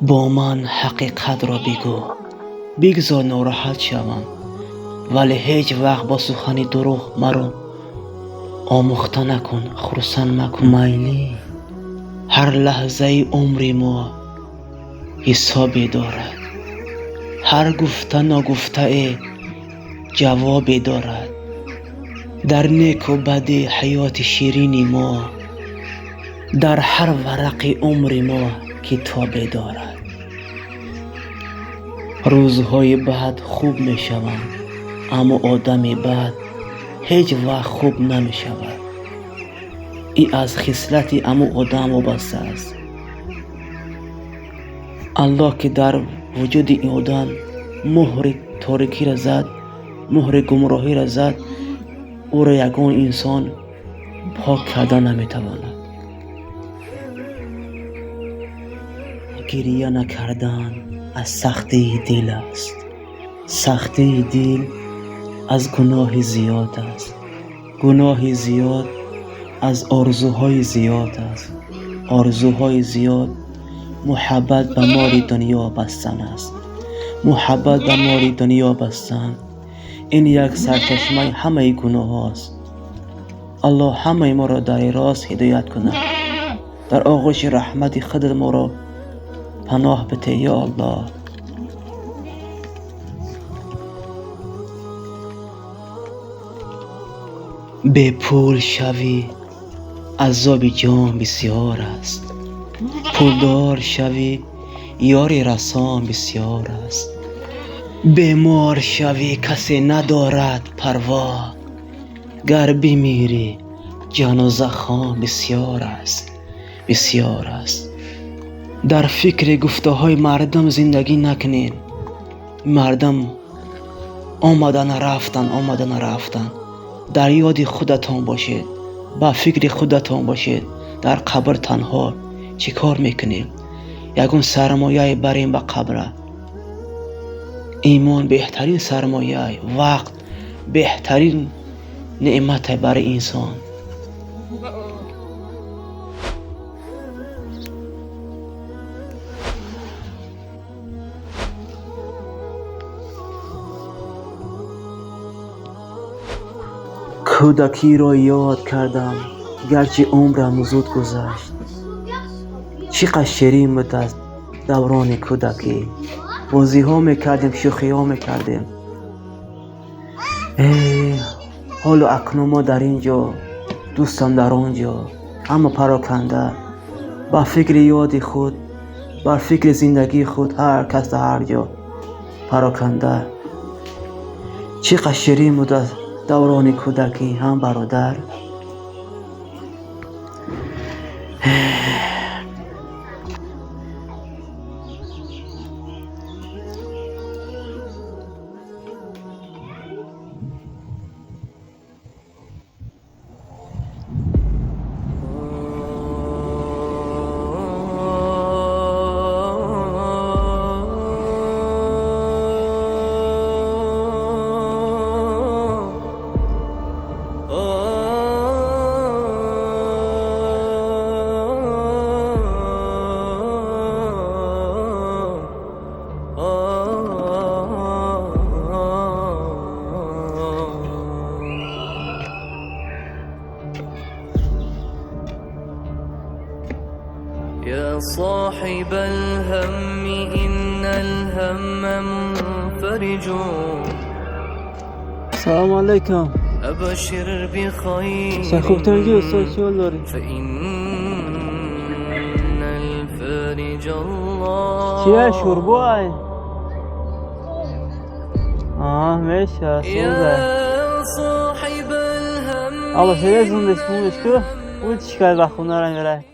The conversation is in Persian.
با من حقیقت را بگو، بگذار ناراحت شوم، ولی هیچ وقت با سخن دروغ مرا آموخته نکن، خرسند مکن. میلی هر لحظه عمر ما حسابی دارد، هر گفته نگفته جوابی دارد. در نیک و بد حیات شیرین ما، در هر ورق عمر ما کتابی دارد. روزهای بعد خوب می شوند، اما آدم بعد هیچ وقت خوب نمی شود. این از خصلت اما آدم وابسته است. الله که در وجود این آدم مهر تاریکی را زد، مهر گمراهی را زد، او را یگان انسان پاک کرده نمی تواند. گریه نکردن از سختی دل است، سختی دل از گناه زیاد است، گناه زیاد از آرزوهای زیاد است، آرزوهای زیاد محبت به مار دنیا بستن است، محبت به مار دنیا بستن. این یک سرچشمه همه گناه است. الله همه ما را در راست هدایت کند، در آغوش رحمت خودت ما را پناه بده یا الله. به پول شوی عذاب جان بسیار است، پولدار شوی یاری رسان بسیار است. بیمار شوی کسی ندارد پروا، گر بمیری جنازه خوان بسیار است، بسیار است. در فکر گفته های مردم زندگی نکنین. مردم آمدن رفتن، آمدن رفتن. در یاد خودتان باشید، با فکر خودتان باشید. در قبر تنها چی کار میکنید؟ یگون سرمایه بریم به قبر. ایمان بهترین سرمایه، وقت بهترین نعمت برای انسان. کودکی را یاد کردم گرچه عمرم زود گذشت. چقدر شیرین بود از دوران کودکی. بازی ها میکردیم، شوخی ها میکردیم. حالا اکنون ما در اینجا، دوستم در آنجا، اما پراکنده، با فکر یاد خود، با فکر زندگی خود، هر کس در هر جا پراکنده. چقدر شیرین بود از دوران کودکی هم برادر. يا صاحب الهم إن الهم منفرج. سلام علیکم. أبشر بخير خوبتان جو سوشیال داری؟ فإن الفارج الله. چیه شوربای؟ میشه خوبه. يا صاحب الهم آبا شده زندش بومش که او چیکار بخونه را میره.